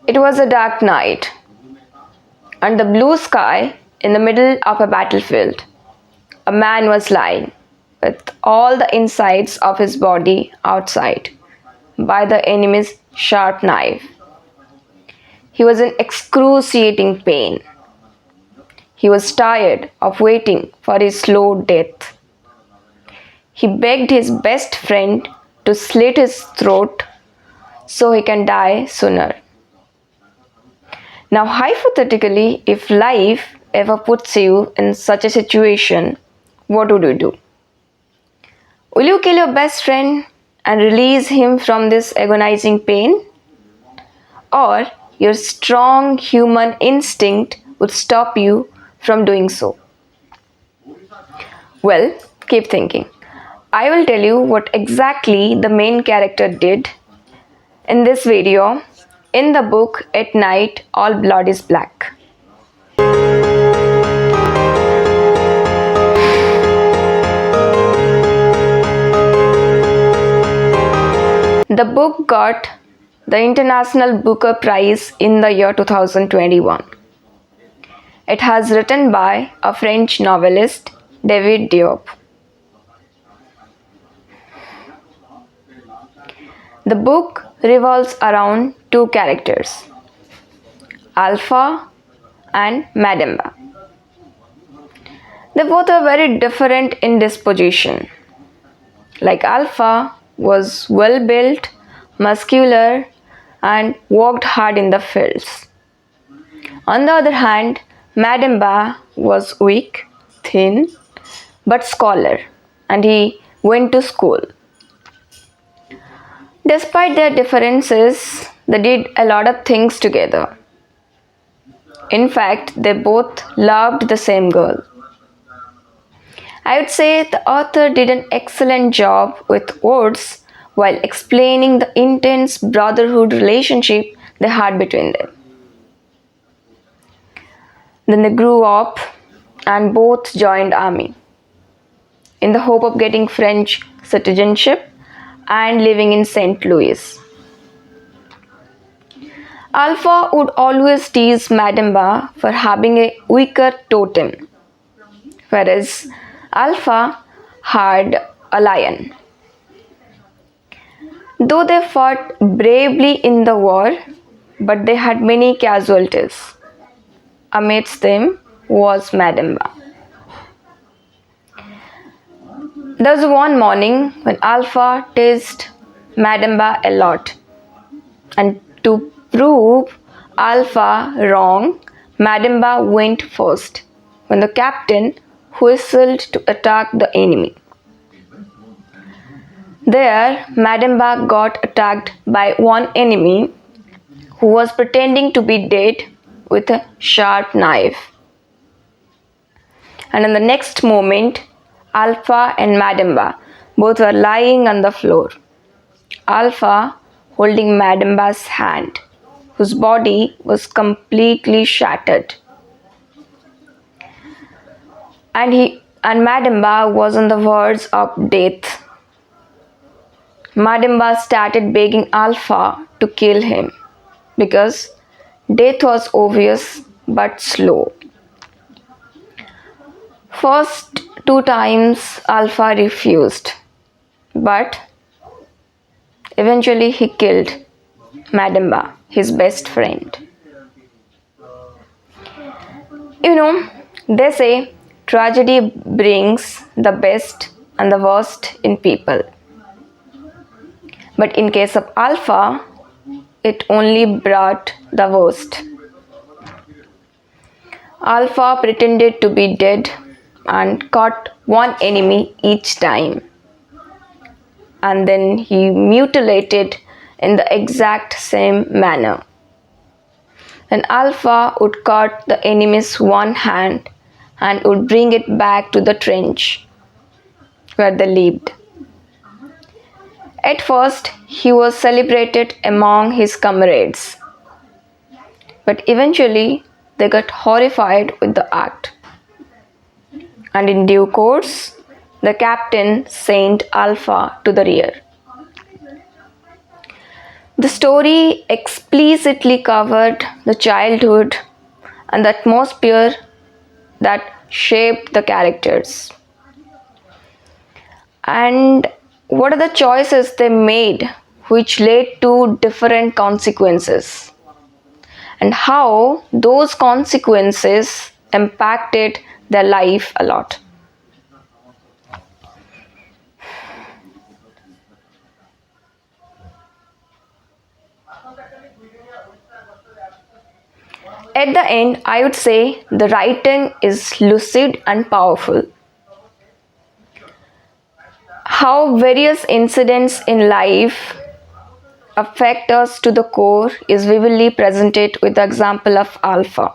It was a dark night, and the blue sky in the middle of a battlefield. A man was lying, with all the insides of his body outside, by the enemy's sharp knife. He was in excruciating pain. He was tired of waiting for his slow death. He begged his best friend to slit his throat so he can die sooner. Now, hypothetically, if life ever puts you in such a situation, what would you do? Will you kill your best friend and release him from this agonizing pain? Or your strong human instinct would stop you from doing so? Well, keep thinking. I will tell you what exactly the main character did in this video in the book At Night All Blood is Black. The book got the International Booker Prize in the year 2021. It has written by a French novelist, David Diop. The book revolves around two characters, Alpha and Madamba. They both are very different in disposition. Like Alpha was well built, muscular, and worked hard in the fields. On the other hand, Madamba was weak, thin, but scholar, and he went to school. Despite their differences, they did a lot of things together. In fact, they both loved the same girl. I would say the author did an excellent job with words while explaining the intense brotherhood relationship they had between them. Then they grew up and both joined army in the hope of getting French citizenship and living in St. Louis. Alpha would always tease Madamba for having a weaker totem, whereas Alpha had a lion. Though they fought bravely in the war, but they had many casualties. Amidst them was Madamba. There was one morning when Alpha teased Madamba a lot, and to prove Alpha wrong, Madamba went first when the captain whistled to attack the enemy. There, Madamba got attacked by one enemy who was pretending to be dead with a sharp knife. And in the next moment, Alpha and Madamba both were lying on the floor. Alpha holding Madamba's hand, whose body was completely shattered. And Madamba was on the verge of death. Madamba started begging Alpha to kill him because death was obvious but slow. First 2 times Alpha refused, but eventually he killed Madamba, his best friend. They say tragedy brings the best and the worst in people. But in case of Alpha, it only brought the worst. Alpha pretended to be dead and caught one enemy each time. And then he mutilated in the exact same manner. And Alpha would cut the enemy's one hand and would bring it back to the trench where they lived. At first, he was celebrated among his comrades, but eventually they got horrified with the act. And in due course, the captain sent Alpha to the rear. The story explicitly covered the childhood and the atmosphere that shaped the characters. And what are the choices they made which led to different consequences, and how those consequences impacted their life a lot. At the end, I would say the writing is lucid and powerful. How various incidents in life affect us to the core is vividly presented with the example of Alpha.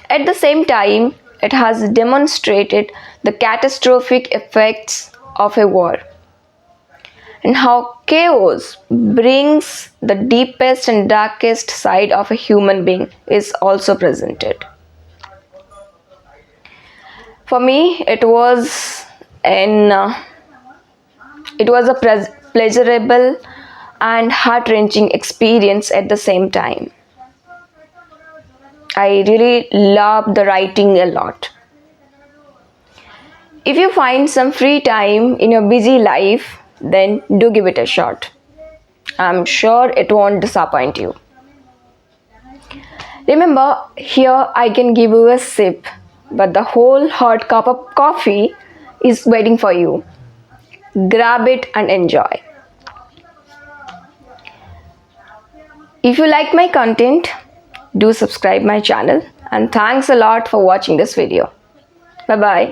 At the same time, it has demonstrated the catastrophic effects of a war, and how chaos brings the deepest and darkest side of a human being is also presented. For me, it was a pleasurable and heart-wrenching experience at the same time. I really loved the writing a lot. If you find some free time in your busy life, then do give it a shot. I'm sure it won't disappoint you. Remember, here I can give you a sip, but the whole hot cup of coffee is waiting for you. Grab it and enjoy. If you like my content, do subscribe my channel, and thanks a lot for watching this video. Bye bye.